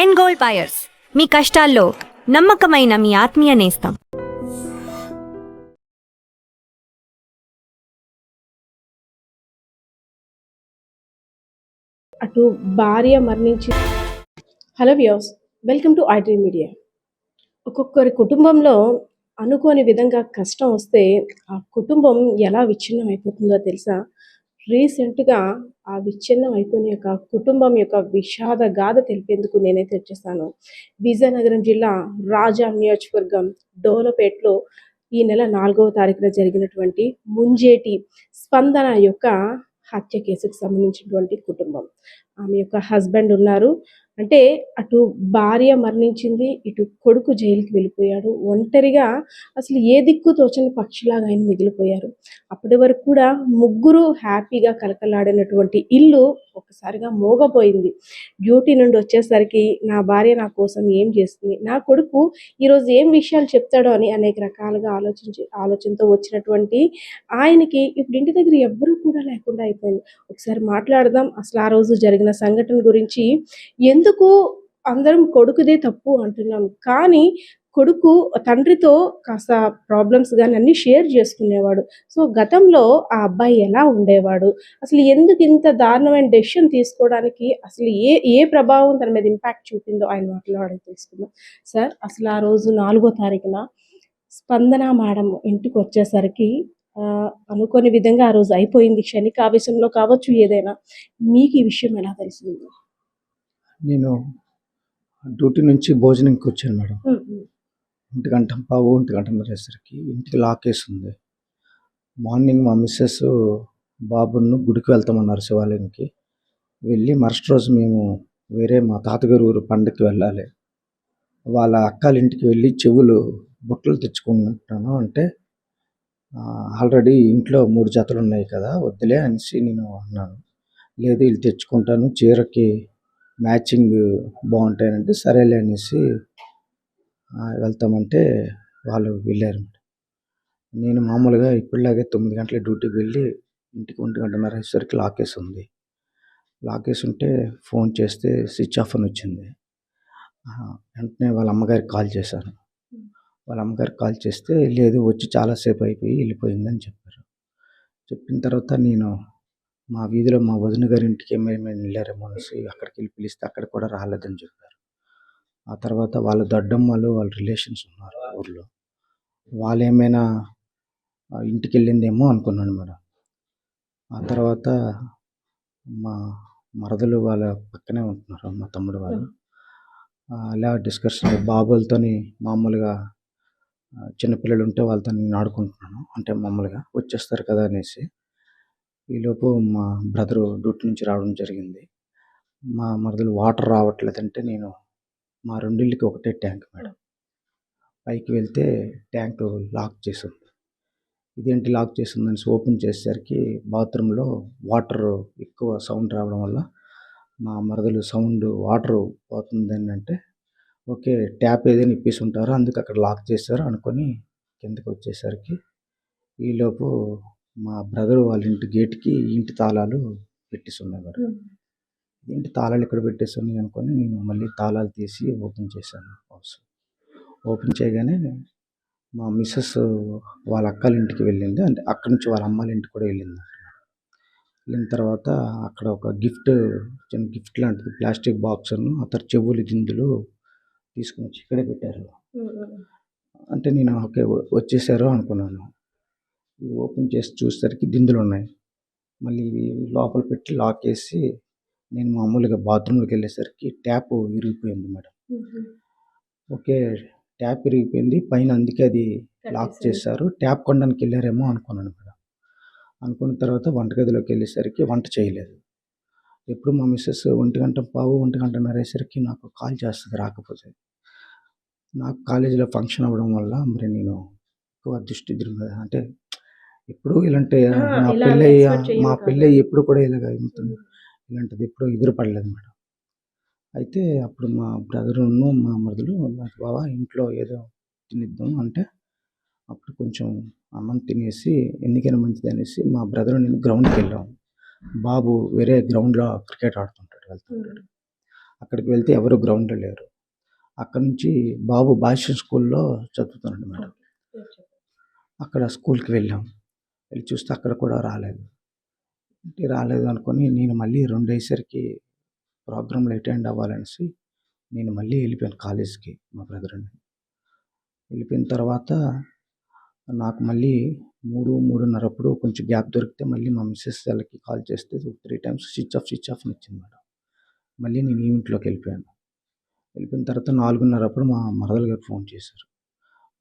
End gold buyers, మీ కష్టాల్లో నమ్మకమైన మీ ఆత్మీయ నేస్తం. అటు భార్య మరణించి hello views, welcome to iDream media. ఒక్కొక్కరి కుటుంబంలో అనుకోని విధంగా కష్టం వస్తే ఆ కుటుంబం ఎలా విచ్ఛిన్నం అయిపోతుందో తెలుసా? రీసెంట్గా ఆ విచ్ఛిన్నం అయిపోయిన యొక్క కుటుంబం యొక్క విషాద గాథ తెలిపేందుకు నేనైతే వచ్చేసాను. విజయనగరం జిల్లా రాజా నియోజకవర్గం డోలపేటలో ఈ నెల 4వ తారీఖున జరిగినటువంటి ముంజేటి స్పందన యొక్క హత్య కేసుకు సంబంధించినటువంటి కుటుంబం. ఆమె యొక్క హస్బెండ్ ఉన్నారు. అంటే అటు భార్య మరణించింది, ఇటు కొడుకు జైలుకి వెళ్ళిపోయాడు. ఒంటరిగా అసలు ఏ దిక్కు తోచని పక్షిలాగా ఆయన మిగిలిపోయారు. అప్పటి వరకు కూడా ముగ్గురు హ్యాపీగా కలకలాడినటువంటి ఇల్లు ఒక్కసారిగా మోగపోయింది. డ్యూటీ నుండి వచ్చేసరికి నా భార్య నా కోసం ఏం చేస్తుంది, నా కొడుకు ఈరోజు ఏం విషయాలు చెప్తాడో అని అనేక రకాలుగా ఆలోచనతో వచ్చినటువంటి ఆయనకి ఇప్పుడు ఇంటి దగ్గర ఎవ్వరూ కూడా లేకుండా అయిపోయింది. ఒకసారి మాట్లాడదాం అసలు ఆ రోజు జరిగిన సంఘటన గురించి. ఎందుకు అందరం కొడుకుదే తప్పు అంటున్నాం, కానీ కొడుకు తండ్రితో కాస్త ప్రాబ్లమ్స్ కానీ అన్నీ షేర్ చేసుకునేవాడు. సో గతంలో ఆ అబ్బాయి ఎలా ఉండేవాడు, అసలు ఎందుకు ఇంత దారుణమైన డెసిషన్ తీసుకోవడానికి అసలు ఏ ప్రభావం తన మీద ఇంపాక్ట్ చూపిందో ఆయన మాట్లాడడం తెలుసుకుందాం. సార్, అసలు ఆ రోజు 4వ తారీఖున స్పందన మేడం ఇంటికి వచ్చేసరికి అనుకోని విధంగా ఆ రోజు అయిపోయింది. క్షణికావేశంలో కావచ్చు ఏదైనా. మీకు ఈ విషయం ఎలా తెలిసింది? నేను డ్యూటీ నుంచి భోజనంకి వచ్చాను మేడం. 1:15 ఇంటికి లాక్ వేసి ఉంది. మార్నింగ్ మా మిస్సెస్ బాబును గుడికి వెళ్తామన్నారు, శివాలయంకి. వెళ్ళి మరుసటి రోజు మేము వేరే మా తాతగారు ఊరు పండగకి వెళ్ళాలి. వాళ్ళ అక్కల ఇంటికి వెళ్ళి చెవులు బుట్టలు తెచ్చుకుంటాను అంటే, ఆల్రెడీ ఇంట్లో 3 జతలు ఉన్నాయి కదా, వద్దులే అనేసి నేను అన్నాను. లేదు వీళ్ళు తెచ్చుకుంటాను, చీరకి మ్యాచింగ్ బాగుంటాయంటే సరేలే అనేసి వెళ్తామంటే వాళ్ళు వెళ్ళారు. నేను మామూలుగా ఇప్పటిలాగే 9 గంటల డ్యూటీకి వెళ్ళి ఇంటికి 1:30 లాక్ వేసి ఉంది. లాక్ వేసి ఉంటే ఫోన్ చేస్తే స్విచ్ ఆఫ్ అని వచ్చింది. వెంటనే వాళ్ళ అమ్మగారికి కాల్ చేశాను. వాళ్ళ అమ్మగారికి కాల్ చేస్తే లేదు వచ్చి చాలాసేపు అయిపోయి వెళ్ళిపోయిందని చెప్పారు. చెప్పిన తర్వాత నేను మా వీధిలో మా వదిన గారి ఇంటికి ఏమైనా వెళ్ళారేమో అనేసి అక్కడికి వెళ్ళి పిలిస్తే అక్కడ కూడా రాలేదని చెప్పారు. ఆ తర్వాత వాళ్ళ దొడ్డమ్మలు వాళ్ళ రిలేషన్స్ ఉన్నారు ఊర్లో, వాళ్ళు ఏమైనా ఇంటికి వెళ్ళిందేమో అనుకున్నాను మేడం. ఆ తర్వాత మా మరదలు వాళ్ళ పక్కనే ఉంటున్నారు, మా తమ్ముడు వాళ్ళు. అలా డిస్కషన్ బాబులతోని మామూలుగా చిన్నపిల్లలు ఉంటే వాళ్ళతో నేను ఆడుకుంటున్నాను, అంటే మామూలుగా వచ్చేస్తారు కదా అనేసి. ఈలోపు మా బ్రదరు డ్యూటీ నుంచి రావడం జరిగింది. మా మరదలు వాటర్ రావట్లేదంటే నేను మా రెండిళ్ళకి ఒకటే ట్యాంక్ మేడం. పైకి వెళ్తే ట్యాంక్ లాక్ చేసి ఉంది. ఇదేంటి లాక్ చేసి ఉందని ఓపెన్ చేసేసరికి బాత్రూంలో వాటర్ ఎక్కువ సౌండ్ రావడం వల్ల మా మరదలు సౌండ్ వాటర్ పోతుంది అంటే, ఓకే ట్యాప్ ఏదైనా ఇప్పేసి ఉంటారో అందుకు అక్కడ లాక్ చేశారు అనుకొని కిందకి వచ్చేసరికి ఈలోపు మా బ్రదర్ వాళ్ళ ఇంటి గేట్కి ఇంటి తాళాలు పెట్టేసి ఉన్నాయి మేడం. ఇంటి తాళాలు ఇక్కడ పెట్టేసి ఉన్నాయి అనుకొని నేను మళ్ళీ తాళాలు తీసి ఓపెన్ చేశాను హౌస్. ఓపెన్ చేయగానే మా మిస్సెస్ వాళ్ళ అక్కల ఇంటికి వెళ్ళింది, అంటే అక్కడి నుంచి వాళ్ళ అమ్మాళ్ళ ఇంటికి కూడా వెళ్ళింది. వెళ్ళిన తర్వాత అక్కడ ఒక చిన్న గిఫ్ట్ లాంటిది ప్లాస్టిక్ బాక్స్ను అతను చెవులు దిందులు తీసుకుని వచ్చి ఇక్కడే పెట్టారు. అంటే నేను ఓకే వచ్చేసారు అనుకున్నాను. ఇది ఓపెన్ చేసి చూసేసరికి దిందులు ఉన్నాయి. మళ్ళీ లోపల పెట్టి లాక్ వేసి నేను మామూలుగా బాత్రూంలోకి వెళ్ళేసరికి ట్యాప్ విరిగిపోయింది మేడం. ఓకే ట్యాప్ విరిగిపోయింది పైన, అందుకే అది లాక్ చేశారు, ట్యాప్ కొనడానికి వెళ్ళారేమో అనుకున్నాను మేడం. అనుకున్న తర్వాత వంటగదిలోకి వెళ్ళేసరికి వంట చేయలేదు. ఎప్పుడు మా మిస్సెస్ 1:15 నాకు కాల్ చేస్తుంది రాకపోతే. నాకు కాలేజీలో ఫంక్షన్ అవ్వడం వల్ల మరి నేను ఎక్కువ దృష్టి అంటే ఎప్పుడు ఇలాంటి మా పెళ్ళి ఎప్పుడు కూడా ఇలాగ ఉంటుంది, ఇలాంటిది ఎప్పుడు ఎదురుపడలేదు మేడం. అయితే అప్పుడు మా బ్రదరును మా మరదలు బావ ఇంట్లో ఏదో తినిద్దాం అంటే అప్పుడు కొంచెం అన్నం తినేసి ఎందుకైనా మంచిది అనేసి మా బ్రదరు నేను గ్రౌండ్కి వెళ్ళాము. బాబు వేరే గ్రౌండ్లో క్రికెట్ ఆడుతుంటాడు, వెళ్తుంటాడు. అక్కడికి వెళ్తే ఎవరు గ్రౌండ్‌లో లేరు. అక్కడి నుంచి బాబు భాష్యం స్కూల్‌లో చదువుతున్నాడు మేడం. అక్కడ స్కూల్‌కి వెళ్ళాం. వెళ్ళి చూస్తే అక్కడ కూడా రాలేదు. రాలేదు అనుకోని నేను మళ్ళీ 2 అయ్యేసరికి ప్రోగ్రామ్‌లో అటెండ్ అవ్వాలనేసి నేను మళ్ళీ వెళ్ళిపోయాను కాలేజ్‌కి మా బ్రదర్‌ని. వెళ్ళిపోయిన తర్వాత నాకు మళ్ళీ 3, 3:30 అప్పుడు కొంచెం గ్యాప్ దొరికితే మళ్ళీ మా మిసెస్ వాళ్ళకి కాల్ చేస్తే 3 times switch off, switch off అని వచ్చింది మేడం. మళ్ళీ నేను ఈవెంట్‌లోకి వెళ్ళిపోయాను. వెళ్ళిపోయిన తర్వాత 4:30 అప్పుడు మా మరదలు గారు ఫోన్ చేశారు.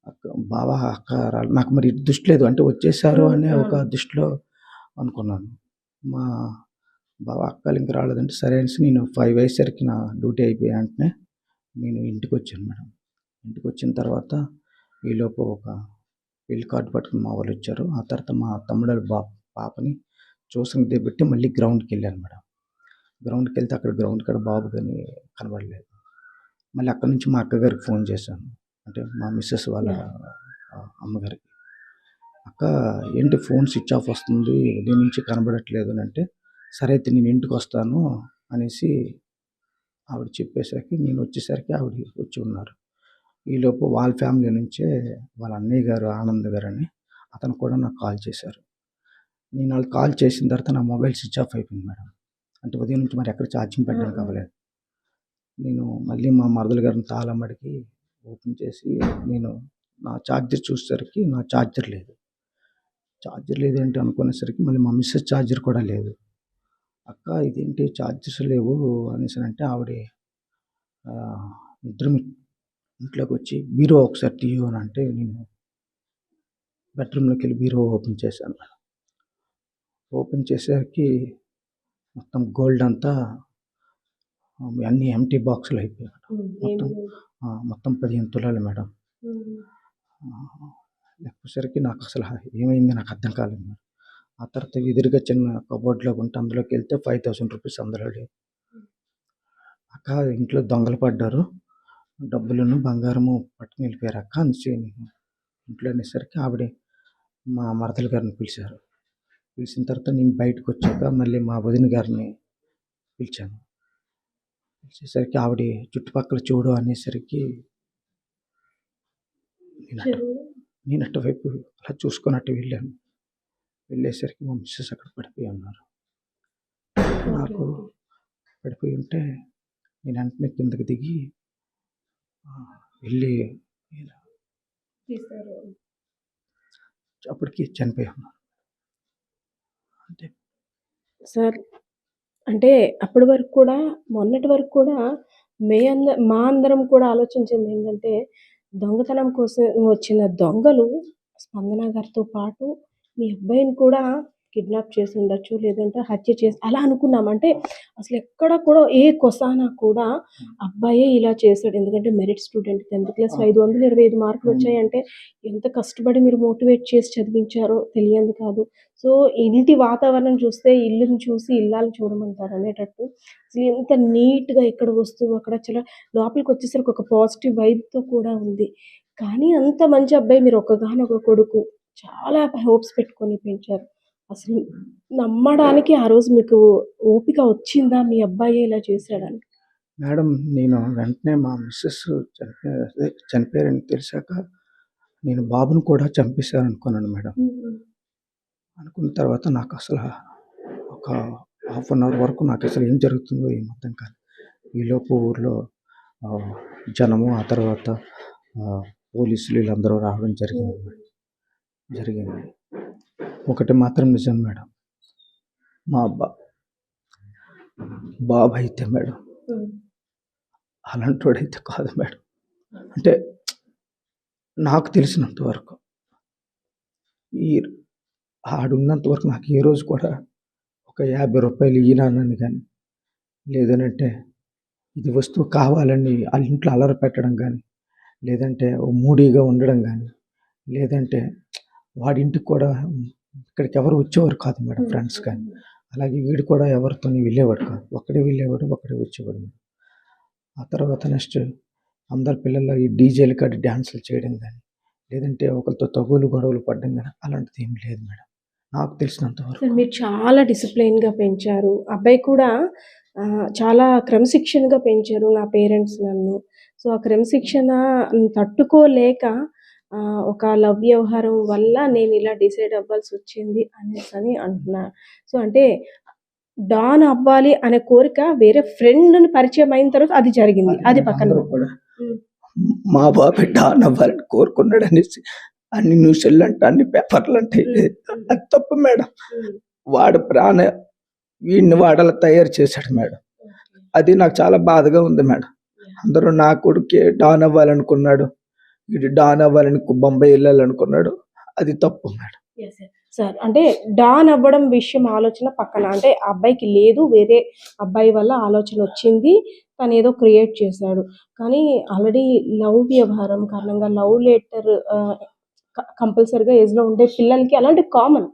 అక్క బావ అక్క నాకు మరి దృష్టి లేదు. అంటే వచ్చేసారు అనే ఒక దృష్టిలో అనుకున్నాను. మా బావ అక్కలు ఇంక రాలేదంటే సరే అనేసి నేను 5 అయ్యేసరికి నా డ్యూటీ అయిపోయి వెంటనే నేను ఇంటికొచ్చాను మేడం. ఇంటికొచ్చిన తర్వాత ఈలోపు ఒక పెళ్లి కార్డ్ పట్టుకొని మా వాళ్ళొచ్చారు. ఆ తర్వాత మా తమ్ముడోళ్ళ పాపని ట్యూషన్‌కి దిగబెట్టి మళ్ళీ గ్రౌండ్‌కెళ్ళాను మేడం. గ్రౌండ్‌కెళ్తే అక్కడ గ్రౌండ్ కాడ బాబు గాని కనబడలేదు. మళ్ళీ అక్కడి నుంచి మా అక్కగారికి ఫోన్ చేశాను. అంటే మా మిసెస్ వాళ్ళ అమ్మగారికి. అక్క ఏంటి ఫోన్ స్విచ్ ఆఫ్ వస్తుంది. ఉదయం నుంచి కనబడట్లేదు అనంటే, సరే అయితే నేను ఇంటికొస్తాను అనేసి ఆవిడ చెప్పేసరికి నేను వచ్చేసరికి ఆవిడ వచ్చి ఉన్నారు. ఈలోపు వాళ్ళ ఫ్యామిలీ నుంచే వాళ్ళ అన్నయ్య గారు ఆనంద్ గారని అతను కూడా నాకు కాల్ చేశారు. నేను వాళ్ళకి కాల్ చేసిన తర్వాత నా మొబైల్ స్విచ్ ఆఫ్ అయిపోయింది మేడం. అంటే ఉదయం నుంచి మరి ఎక్కడ ఛార్జింగ్ పెట్టడానికి అవ్వలేదు. నేను మళ్ళీ మా మరదలు గారిని తాళం అడిగి ఓపెన్ చేసి నేను నా ఛార్జర్ చూసేసరికి నా ఛార్జర్ లేదు. ఛార్జర్ లేదేంటి అనుకునేసరికి మళ్ళీ మా మిసెస్ ఛార్జర్ కూడా లేదు. అక్క ఇదేంటి ఛార్జర్స్ లేవు అనేసనంటే ఆవిడ ఇద్దరం ఇంట్లోకొచ్చి బీరువా ఒకసారి తీయు అనంటే నేను బెడ్‌రూమ్‌లోకెళ్ళి బీరువా ఓపెన్ చేశాను. ఓపెన్ చేసేసరికి మొత్తం గోల్డ్ అంతా అన్నీ ఎంప్టీ బాక్సులు అయిపోయాయి. మొత్తం మొత్తం 15 తులాలు మేడం. లెక్కేసరికి నాకసల ఏమైందో నాకు అర్థం కాలేదు మేడం. ఆ తర్వాత ఎదురుగా చిన్న కబోర్డ్‌లో ఉంటే అందులోకెళ్తే 5,000 రూపీస్ అందులో లేవు. అక్క ఇంట్లో దొంగలు పడ్డారు. డబ్బులును, బంగారము పట్టుకొని వెళ్ళిపోయారు అక్క అనేసి నేను ఇంట్లో అనేసరికి ఆవిడ మా మరదలు గారిని పిలిచారు. పిలిచిన తర్వాత నేను బయటకొచ్చాక మళ్ళీ మా వదిన గారిని పిలిచాను. పిలిచేసరికి ఆవిడ చుట్టుపక్కల చూడు అనేసరికి నేను అటువైపు అలా చూసుకొని అటు వెళ్ళాను. వెళ్ళేసరికి మా మిసెస్ అక్కడ పడిపోయి ఉన్నారు. నాకు పడిపోయి ఉంటే నేను వెంటనే కిందకి దిగి వెళ్ళి అప్పటికి చనిపోయి ఉన్నారు. అంతే. సార్ అంటే అప్పటి వరకు కూడా మొన్నటి వరకు కూడా మా అందరం కూడా ఆలోచించింది ఏంటంటే దొంగతనం కోసం వచ్చిన దొంగలు స్పందన గారితో పాటు మీ అబ్బాయిని కూడా కిడ్నాప్ చేసి ఉండొచ్చు, లేదంటే హత్య చేసి అలా అనుకున్నాం. అంటే అసలు ఎక్కడ కూడా ఏ కొసానా కూడా అబ్బాయే ఇలా చేశాడు. ఎందుకంటే మెరిట్ స్టూడెంట్ 10th క్లాస్ 525 మార్కులు వచ్చాయంటే ఎంత కష్టపడి మీరు మోటివేట్ చేసి చదివించారో తెలియంది కాదు. సో ఇంటి వాతావరణం చూస్తే ఇల్లుని చూసి ఇల్లాలు చూడమంటారు అనేటట్టు అసలు ఎంత నీట్‌గా ఎక్కడ వస్తువు అక్కడ చాలా లోపలికి వచ్చేసరికి ఒక పాజిటివ్ వైబ్‌తో కూడా ఉంది. కానీ అంత మంచి అబ్బాయి మీరు ఒక్కగానొక కొడుకు. చాలా హోప్స్ పెట్టుకొని పెంచారు. అసలు నమ్మడానికి ఆ రోజు మీకు ఓపిక వచ్చిందా మీ అబ్బాయే ఇలా చేశాడని? మేడం నేను వెంటనే మా మిసెస్ చనిపోయారని తెలిసాక నేను బాబుని కూడా చంపేశారనుకున్నాను మేడం. అనుకున్న తర్వాత నాకు అసలు ఒక హాఫ్ అన్ అవర్ వరకు నాకు అసలు ఏం జరుగుతుందో ఏం అర్థం కాలేదు. ఈలోపు ఊర్లో జనము ఆ తర్వాత పోలీసులు వీళ్ళందరూ రావడం జరిగింది. ఒకటి మాత్రం నిజం మేడం. మా బాబు అయితే మేడం అలాంటోడైతే కాదు మేడం. అంటే నాకు తెలిసినంత వరకు ఆడున్నంత వరకు నాకు ఏ రోజు కూడా ఒక 50 రూపాయలు ఇయ్యనానని కానీ, లేదనంటే ఇది వస్తువు కావాలని వాళ్ళ ఇంట్లో అల్లరి పెట్టడం కానీ, లేదంటే మూడీగా ఉండడం కానీ, లేదంటే వాడింటికి కూడా ఇక్కడికి ఎవరు వచ్చేవారు కాదు మేడం ఫ్రెండ్స్ కానీ. అలాగే వీడు కూడా ఎవరితోని వెళ్ళేవాడు కాదు. ఒక్కడే వెళ్ళేవాడు, ఒక్కడే వచ్చేవాడు మేడం. ఆ తర్వాత నెక్స్ట్ అందరు పిల్లలు ఈ డీజేలు కాడ డ్యాన్సులు చేయడం కానీ, లేదంటే ఒకరితో తగువులు గొడవలు పడడం కానీ అలాంటిది ఏం లేదు మేడం. నాకు తెలిసినంత వరకు. సార్ మీరు చాలా డిసిప్లైన్‌గా పెంచారు. అబ్బాయి కూడా చాలా క్రమశిక్షణగా పెంచారు నా పేరెంట్స్ నన్ను. సో, ఆ క్రమశిక్షణ తట్టుకోలేక ఒక లవ్ వ్యవహారం వల్ల నేనిలా డిసైడ్ అవ్వాల్సొచ్చింది అనేసని అంటున్నారు. సో, అంటే డాన్ అవ్వాలి అనే కోరిక వేరే ఫ్రెండ్‌ని పరిచయం అయిన తర్వాత అది జరిగింది. అది పక్కన అందరూ కూడా హ్మ్. మా బాబే డాన్ అవ్వాలని కోరుకున్నాడనేసి అన్ని న్యూస్‌లంట, అన్ని పేపర్‌లంట. హ్మ్. అది తప్పు మేడం. హ్మ్. వాడు వీడిని వాడలా తయారు చేశాడు మేడం. ఓకే. అది నాకు చాలా బాధగా ఉంది మేడం. యాహ్! అందరూ నా కొడుకే డాన్ అవ్వాలనుకున్నాడు. వీడు డాన్ అవ్వాలని బొంబాయి ఎళ్ళాలనుకున్నాడు. అది తప్పు మేడం. యెస్. యెస్. సార్ అంటే డాన్ అవ్వడం విషయం ఆలోచన పక్కన. అంటే ఆ అబ్బాయికి లేదు. వేరే అబ్బాయి వల్ల ఆలోచనొచ్చింది. తనేదో క్రియేట్ చేశాడు. కానీ ఆల్రెడీ లవ్ వ్యవహారం కారణంగా లవ్ లెటర్ కంపల్సరీగా ఏజ్‌లో ఉండే పిల్లలకి అలాంటివి common.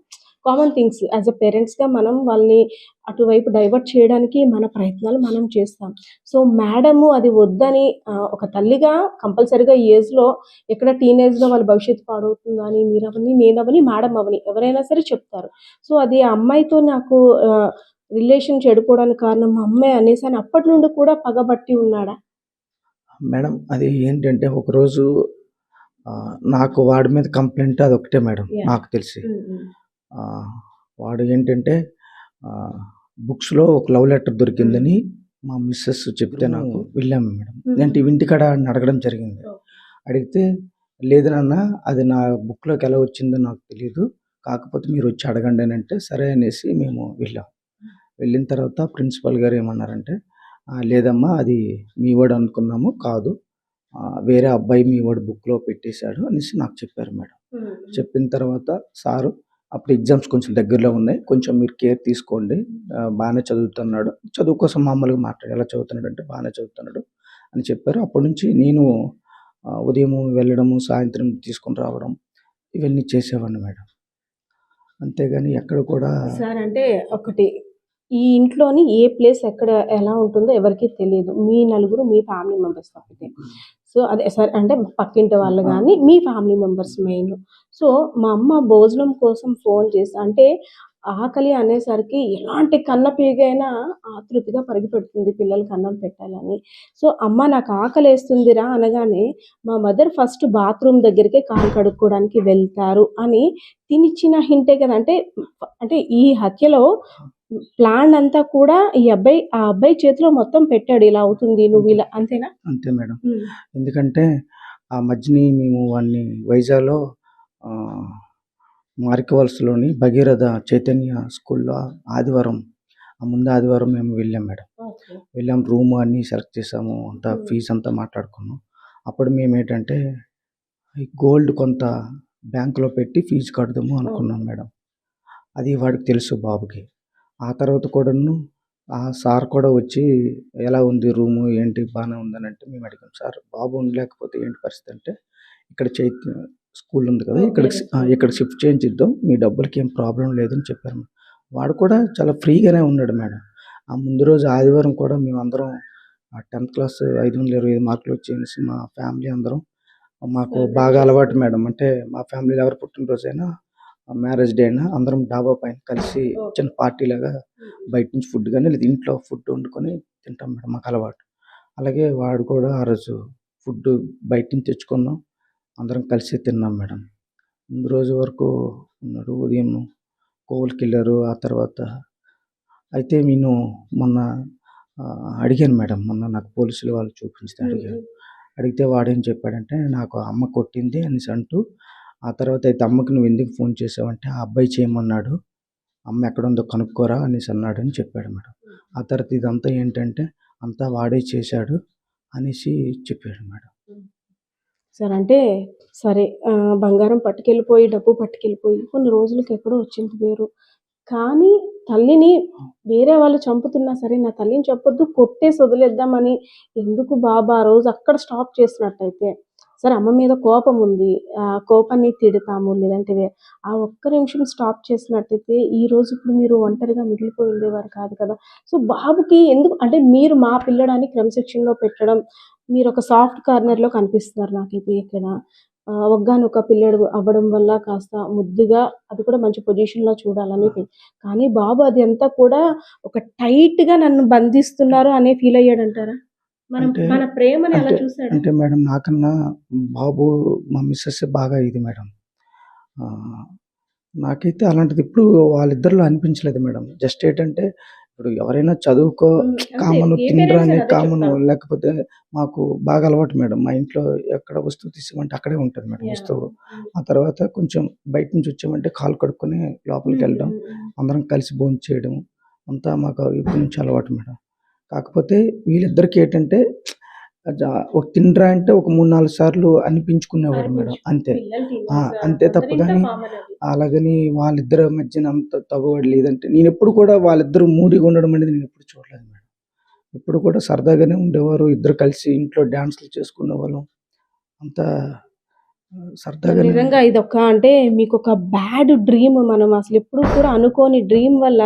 Common things. As a పేరెంట్స్‌గా మనం వాళ్ళని అటువైపు డైవర్ట్ చేయడానికి మన ప్రయత్నాలు మనం చేస్తాం. సో, మేడము అది వద్దని ఒక తల్లిగా కంపల్సరీగా ఈ ఏజ్‌లో ఎక్కడ టీనేజ్‌లో వాళ్ళ భవిష్యత్తు పాడవుతుందని మీరవని, నేనవని, మేడం అవని ఎవరైనా సరే చెప్తారు. సో, అది ఆ అమ్మాయితో నాకు రిలేషన్ చెడిపోవడానికి కారణం మా అమ్మే అనేసని అప్పటి నుండి కూడా పగబట్టి ఉన్నాడా? మేడం అది ఏంటంటే ఒకరోజు నాకు వాడి మీద కంప్లెయింట్ అదొకటే మేడం యాహ్! నాకు తెలిసి. హ్మ్. హ్మ్. ఆహ్, వాడు ఏంటంటే ఆహ్, బుక్స్‌లో ఒక లవ్ లెటర్ హ్మ్. దొరికిందని మా మిసెస్ చెప్తే నాకు వెళ్ళాము మేడం. హ్మ్. ఏంటి ఇంటికాడ ఆడిని అడగడం జరిగింది. ఓకే. అడిగితే, "లేదు నాన్న అది నా బుక్‌లోకి ఎలా వచ్చిందో నాకు తెలీదు. కాకపోతే మీరొచ్చి అడగండి" అనంటే, సరే అనేసి మేము వెళ్ళాం. వెళ్ళిన తర్వాత ప్రిన్సిపల్ గారు ఏమన్నారంటే, లేదమ్మా అది మీ వాడు అనుకున్నాము. కాదు. వేరే అబ్బాయి మీ వాడు బుక్‌లో పెట్టేసాడు" అనేసి నాకు చెప్పారు మేడం. హ్మ్. చెప్పిన తర్వాత సారు అప్పుడు ఎగ్జామ్స్ కొంచెం దగ్గరలో ఉన్నాయి. కొంచెం మీరు కేర్ తీసుకోండి. బానే చదువుతున్నాడు. చదువు కోసం మామూలుగా మాట్లాడారు. ఎలా చదువుతున్నాడంటే బానే చదువుతున్నాడు అని చెప్పారు. అప్పటినుంచి నేను ఉదయము వెళ్ళడము, సాయంత్రం తీసుకొని రావడం ఇవన్నీ చేసేవాడిని మేడం. అంతేగాని ఎక్కడ కూడా సార్ అంటే ఒకటి ఈ ఇంట్లోని ఏ ప్లేస్ ఎక్కడ ఎలా ఉంటుందో ఎవరికీ తెలీదు. మీ నలుగురు మీ ఫ్యామిలీ మెంబర్స్ తప్పితే. సో, అదే సార్ అంటే పక్కింటి వాళ్ళు గాని, మీ ఫ్యామిలీ మెంబర్స్ మెయిన్. సో, మా అమ్మ భోజనం కోసం ఫోన్ చేసి అంటే ఆకలి అనేసరికి ఎలాంటి కన్నపీగైనా ఆతృతగా పరిగెపెడుతుంది పిల్లలకి అన్నం పెట్టాలని. సో, అమ్మ నాకు ఆకలేస్తుందిరా అనగానే మా మదర్ ఫస్ట్ బాత్రూమ్ దగ్గరికే కాళ్ళు కడుక్కోవడానికి వెళ్తారు అని తినిచ్చిన హింటే కదా! అంటే ఈ హత్యలో ప్లాన్ అంతా కూడా ఆ అబ్బాయి చేతిలో మొత్తం పెట్టాడు. ఇలా అవుతుంది. నువ్విలా అంతేనా? అంతే మేడం. హ్మ్. ఎందుకంటే ఆ మధ్యని మేము వాడిని వైజాగ్‌లో ఆహ్, మారికవలసలోని భగీరథ చైతన్య స్కూల్‌లో ఆదివారం ముందు ఆదివారం మేము వెళ్ళాం మేడం. ఓకే. వెళ్ళాం. రూమ్ అన్నీ సెలెక్ట్ చేసాము. అంతా హ్మ్. ఫీజంతా మాట్లాడుకున్నాం. అప్పుడు మేమేంటంటే, ఈ గోల్డ్ కొంత బ్యాంక్‌లో పెట్టి ఫీజు కడదాము అనుకున్నాం ఓకే. మేడం. అది వాడికి తెలుసు బాబుకి. ఆ తర్వాత కూడాను ఆ సార్ కూడా వచ్చి, "ఎలా ఉంది రూము? ఏంటి బానే ఉందనంటే" మేము అడిగాం. "సార్ బాబు ఉండలేకపోతే ఏంటి పరిస్థితి" అంటే, "ఇక్కడ స్కూల్ ఉంది కదా! ఓకే. ఇక్కడ షిఫ్ట్ చేయించిద్దాం. మీ డబ్బులకేం ప్రాబ్లమ్ లేదని" చెప్పారు. వాడు కూడా చాలా ఫ్రీగానే ఉన్నాడు మేడం. ఆ ముందు రోజు ఆదివారం కూడా మేమందరం 10థ్ క్లాస్ 525 మార్కులు వచ్చేసి మా ఫ్యామిలీ అందరం మాకు బాగా అలవాటు మేడం. అంటే మా ఫ్యామిలీలో ఎవరి పుట్టినరోజైనా, మ్యారేజ్ డే అయినా అందరం డాబా పైన కలిసి ఓకే. చిన్న పార్టీలాగా హ్మ్. బయట నుంచి ఫుడ్ గాని, లేదా ఇంట్లో ఫుడ్ వండుకొని తింటాం మేడం. మాకలవాటు. అలాగే వాడు కూడా ఆ రోజు ఫుడ్డు బయట నుంచి తెచ్చుకున్నాం. అందరం కలిసి తిన్నాం మేడం. ముందు రోజు వరకు ఉన్నాడు. ఉదయం కోవిల్కెళ్లారు. ఆ తర్వాత అయితే నేను మొన్న అడిగాను మేడం. మొన్న నాకు పోలీసులు వాళ్ళు చూపిస్తే హ్మ్. అడిగాను. హ్మ్. అడిగితే వాడేం చెప్పాడంటే, "నాకు అమ్మ కొట్టింది" అనేసి అంటూ, ఆ తర్వాత అయితే "అమ్మకి నువ్వెందుకు ఫోన్ చేసావంటే, ఆ అబ్బాయి చేయమన్నాడు. అమ్మ ఎక్కడుందో కనుక్కోరా" అనేసి అన్నాడని చెప్పాడు మేడం. ఆ తర్వాత ఇదంతా ఏంటంటే, అంతా వాడే చేశాడు అనేసి చెప్పాడు మేడం. హ్మ్. సార్ అంటే సరే బంగారం పట్టుకెళ్ళిపోయి, డబ్బు పట్టుకెళ్ళిపోయి కొన్ని రోజులకి ఎక్కడో వచ్చింది వేరు. కానీ తల్లిని వేరే వాళ్ళు చంపుతున్నా సరే, నా తల్లిని చంపొద్దు, కొట్టేసి వదిలేద్దామని ఎందుకు బాబు ఆ రోజు అక్కడ స్టాప్ చేసినట్టయితే, సరే అమ్మ మీద కోపముంది. కోపాన్ని తిడతాము లేదంటే ఆ ఒక్క నిమిషం స్టాప్ చేసినట్టయితే ఈరోజు ఇప్పుడు మీరు ఒంటరిగా మిగిలిపోయి ఉండేవారు కాదు కదా! సో, బాబుకి ఎందుకు అంటే మీరు మా పిల్లాడని క్రమశిక్షణలో పెట్టడం, మీరొక సాఫ్ట్ కార్నర్‌లో కనిపిస్తున్నారు నాకైతే ఇక్కడ. ఒక్గానొక పిల్లాడు అవ్వడం వల్ల కాస్త ముద్దుగా అది కూడా మంచి పొజిషన్‌లో చూడాలని కానీ బాబు అది అంతా కూడా ఒక టైట్‌గా నన్ను బంధిస్తున్నారు అనే ఫీల్ అయ్యాడంటారా? అంటే మన ప్రేమని అలా అంటే చూసాడా? అంటే మేడం నాకన్నా బాబు మా మిసెస్సే బాగా ఇది మేడం. ఆహ్, నాకైతే అలాంటిది ఎప్పుడు వాళ్ళిద్దరిలో అనిపించలేదు మేడం. జస్ట్ ఏంటంటే ఇప్పుడు ఎవరైనా చదువుకో అంతే. కామను, ఏ తినరా పేరెంట్స్ అనే అయినా అదే కామను చెప్తారు. లేకపోతే మాకు బాగా అలవాటు మేడం. మా ఇంట్లో ఎక్కడ వస్తువు తీసామంటే అక్కడే ఉంటది మేడం యాహ్! వస్తువు. హ్మ్. ఆ తర్వాత కొంచెం బయట నుంచి వచ్చామంటే కాళ్ళు కడుక్కొని లోపలికెళ్ళడం, అందరం కలిసి భోంచేయడం అంతా మాకు ఎప్పటి నుంచో అలవాటు మేడం. కాకపోతే వీళ్ళిద్దరికీ ఏంటంటే ఒక తినరా అంటే ఒక 3, 4 సార్లు అనిపించుకునేవారు మేడం. అంతే. పిల్లలు అంతే తప్ప అందరింట్లో గాని కామన్ అది. అలాగని వాళ్ళిద్దరి మధ్యన అంత తగువడు లేదంటే నేనెప్పుడు కూడా వాళ్ళిద్దరూ మూడీగా ఉండడం అనేది నేనెప్పుడు చూడలేదు మేడం. ఎప్పుడు కూడా సరదాగానే ఉండేవారు. ఇద్దరు కలిసి ఇంట్లో డాన్స్‌లు చేసుకునేవాళ్ళం. అంతా సరదాగానే నిజంగా ఇదొక అంటే మీకొక బ్యాడ్ డ్రీమ్ మనం అసలెప్పుడు కూడా అనుకోని డ్రీమ్ వల్ల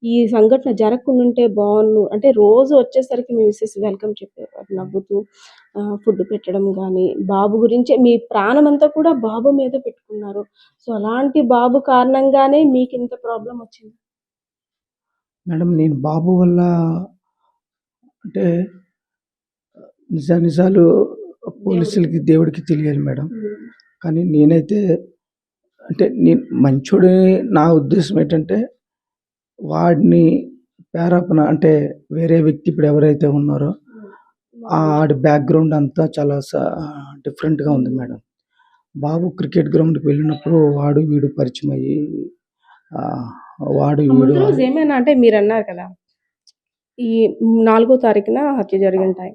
ఈ సంఘటన జరగకుండుంటే బావున్ను. అంటే రోజు వచ్చేసరికి మీ మిసెస్ వెల్కమ్ చెప్పేవారు నవ్వుతూ. ఫుడ్ పెట్టడం గానీ, బాబు గురించే మీ ప్రాణమంతా కూడా బాబు మీద పెట్టుకున్నారు. సో, అలాంటి బాబు కారణంగానే మీకింత ప్రాబ్లమ్ వచ్చిందా? మేడం నేను బాబు వల్ల అంటే నిజాలు పోలీసులకి, దేవుడికి తెలియాలి మేడం. హ్మ్. కానీ నేనైతే అంటే నేను మంచోడని నా ఉద్దేశ్యం ఏంటంటే వాడిని పేరాపన అంటే వేరే వ్యక్తి ఇప్పుడు ఎవరైతే ఉన్నారో ఆడి బ్యాక్‌గ్రౌండ్ అంతా చాలా డిఫరెంట్‌గా ఉంది మేడం. బాబు క్రికెట్ గ్రౌండ్‌కి వెళ్ళినప్పుడు వాడు, వీడు పరిచయమయ్యి ఆహ్, వాడు, ఆ వీడు ముందు రోజు ఏమైనా అంటే మీరన్నారు కదా! ఈ 4 తారీఖున హత్య జరిగిన టైం.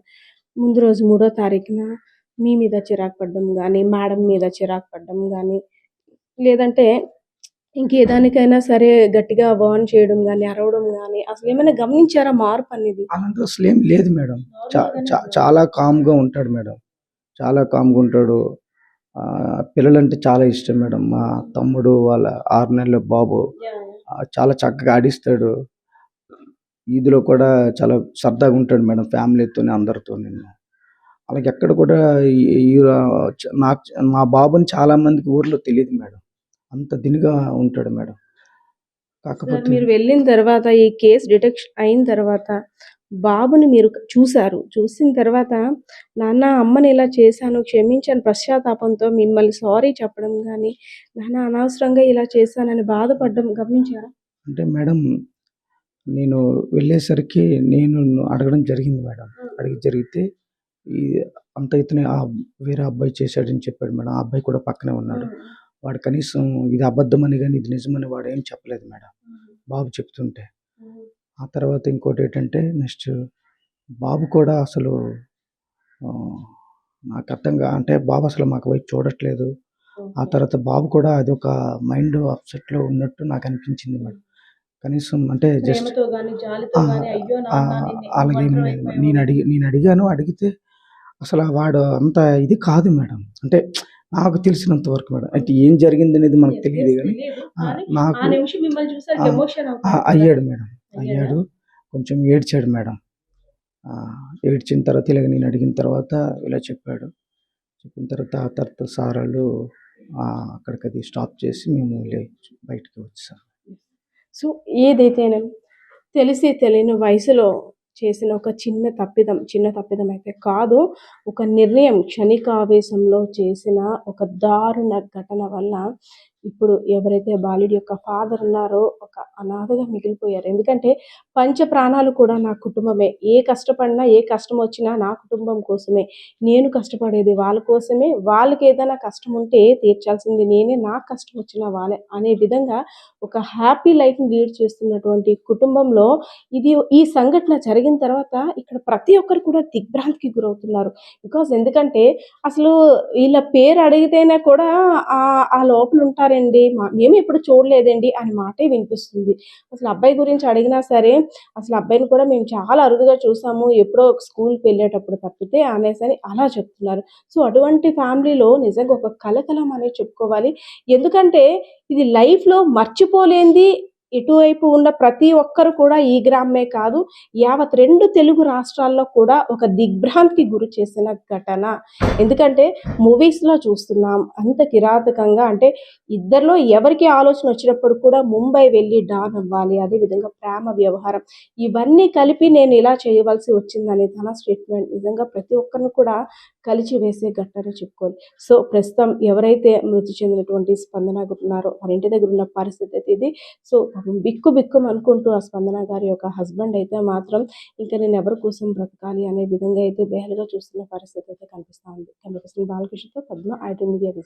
ముందు రోజు 3 తారీఖున మీ మీద చిరాకు పడ్డం గానీ, మేడం మీద చిరాకు పడ్డం గానీ, లేదంటే ఇంకే దానికైనా సరే గట్టిగా వార్న్ చేయడం గానీ, అరవడం గానీ, అసలేమైనా గమనించారా మార్పనేది? అలాంటిది అసలేం లేదు మేడం. చ నార్మల్‌గానే చ ఉన్నారు. చాలా కామ్‌గా ఉంటాడు మేడం. చాలా కామ్‌గా ఉంటాడు. పిల్లలంటే చాలా ఇష్టం మేడం. మా తమ్ముడు వాళ్ళ 6 నెలల బాబు యాహ్! చాలా చక్కగా ఆడిస్తాడు. ఈద్‌లో కూడా చాలా సరదాగా ఉంటాడు మేడం ఫ్యామిలీతోని అందరితోని. అలాగెక్కడ కూడా ఈ ఈ నాకు మా బాబుని చాలా మందికి ఊర్లో తెలీదు మేడం. అంత దినిగా ఉంటాడు మేడం. సార్ కాకపోతే మీరు వెళ్ళిన తర్వాత ఈ కేస్ డిటెక్షన్ అయిన తర్వాత బాబుని మీరు చూసారు. చూసిన తర్వాత నాన్న అమ్మని ఇలా చేశాను క్షమించని పశ్చాత్తాపంతో మిమ్మల్ని సారీ చెప్పడం గానీ, నాన్న అనవసరంగా ఇలా చేశానని బాధపడడం గమనించారా? అంటే మేడం నేను వెళ్ళేసరికి నేను అడగడం జరిగింది మేడం. జరిగితే ఈ అంతా ఇతనే వేరే అబ్బాయి చేశాడని చెప్పాడు మేడం. ఆ అబ్బాయి కూడా పక్కనే ఉన్నాడు. వాడు కనీసం ఇది అబద్ధమని గాని, ఇది నిజమని వాడేం చెప్పలేదు మేడం. బాబు చెప్తుంటే. ఆ తర్వాత ఇంకోటేంటంటే నెక్స్ట్ బాబు కూడా అసలు ఆహ్, నాకర్థంగా అంటే బాబు అసలు మాకు వైపు చూడట్లేదు. ఆ తర్వాత బాబు కూడా అదొక మైండ్ అప్‌సెట్‌లో ఉన్నట్టు నాకనిపించింది మేడం. కనీసం అంటే జస్ట్ ప్రేమతో గానీ, జాలితో ఆ! గానీ అయ్యో! నాన్న అలాగేం ఒంటరి లేదు. అయిపోయావు అని. నేనడిగాను. అడిగితే అసల వాడు అంత ఇది కాదు మేడం. అంటే నాకు తెలిసినంత వరకు మేడం. అంటే ఏం జరిగిందనేది మనకు తెలీదు గానీ తెలీదు. ఆహ్, కానీ ఆ నాకు నిమిషం మిమ్మల్ని చూసాక ఆ! ఎమోషన్ ఆ! అవుతారు కదా! అయ్యాడు మేడం. అయ్యాడా? అయ్యాడు. కొంచెం ఏడ్చాడు మేడం. ఏడ్చిన తర్వాత ఇలాగ నేను అడిగిన తర్వాత ఇలా చెప్పాడు. చెప్పిన తర్వాత ఆ తర్వాత సారోళ్ళు అక్కడికది స్టాప్ చేసి మేము బయటికి వచ్చేసాం. సో, ఏదైతేనేం తెలిసి తెలియని వయసులో చేసిన ఒక చిన్న తప్పిదం అయితే కాదు. ఒక నిర్ణయం క్షణికావేశంలో చేసిన ఒక దారుణ ఘటన వల్ల ఇప్పుడు ఎవరైతే బాలుడి యొక్క ఫాదర్ ఉన్నారో ఒక అనాథగా మిగిలిపోయారు. ఎందుకంటే పంచ ప్రాణాలు కూడా నా కుటుంబమే. ఏ కష్టపడినా, ఏ కష్టమొచ్చినా నా కుటుంబం కోసమే. నేను కష్టపడేది వాళ్ళ కోసమే. వాళ్ళకేదైనా కష్టం ఉంటే తీర్చాల్సింది నేనే. నాకు కష్టం వచ్చినా వాళ్ళే అనే విధంగా ఒక హ్యాపీ లైఫ్‌ని లీడ్ చేస్తున్నటువంటి కుటుంబంలో ఈ సంఘటన జరిగిన తర్వాత ఇక్కడ ప్రతి ఒక్కరు కూడా దిగ్భ్రాంతికి గురవుతున్నారు. ఎందుకంటే అసలు వీళ్ళ పేరు అడిగితేనే కూడా ఆ లోపల ఉంటారండి. మేము ఎప్పుడు చూడలేదండి అనే మాటే వినిపిస్తుంది. అసలు అబ్బాయి గురించి అడిగినా సరే, అసలు అబ్బాయిని కూడా మేము చాలా అరుదుగా చూసాము. ఎప్పుడో ఒక స్కూల్‌కి వెళ్ళేటప్పుడు తప్పితే అనేసని అలా చెప్తున్నారు. సో, అటువంటి ఫ్యామిలీలో నిజంగా ఒక కలకలం అనేది చెప్పుకోవాలి. ఎందుకంటే ఇది లైఫ్‌లో మర్చిపోలేనిది ఇటువైపు ఉన్న ప్రతి ఒక్కరు కూడా ఈ గ్రామమే కాదు, యావత్ 2 తెలుగు రాష్ట్రాల్లో కూడా ఒక దిగ్భ్రాంతికి గురి చేసిన ఘటన. ఎందుకంటే మూవీస్‌లో చూస్తున్నాం. అంత కిరాతకంగా అంటే ఇద్దరిలో ఎవరికి ఆలోచన వచ్చినప్పుడు కూడా ముంబై వెళ్ళి డాన్ అవ్వాలి. అదేవిధంగా ప్రేమ వ్యవహారం ఇవన్నీ కలిపి నేను ఇలా చేయవలసి వచ్చిందని తన స్టేట్మెంట్ నిజంగా ప్రతి ఒక్కరిని కూడా కలిచివేసే ఘట్టనే చెప్పుకోవాలి. సో, ప్రస్తుతం ఎవరైతే మృతి చెందినటువంటి స్పందన ఉన్నారో వారి ఇంటి దగ్గర ఉన్న పరిస్థితి అయితే ఇది. సో, పాపం బిక్కుబిక్కుమనుకుంటూ ఆ స్పందన గారి యొక్క హస్బెండ్ అయితే మాత్రం ఇంక నేను ఎవరి కోసం బ్రతకాలి అనే విధంగా అయితే బేలగా చూస్తున్న పరిస్థితి అయితే కనిపిస్తా ఉంది. కెమెరా పర్సన్ బాలకృష్ణతో పద్మ, ఐడ్రీమ్ మీడియా.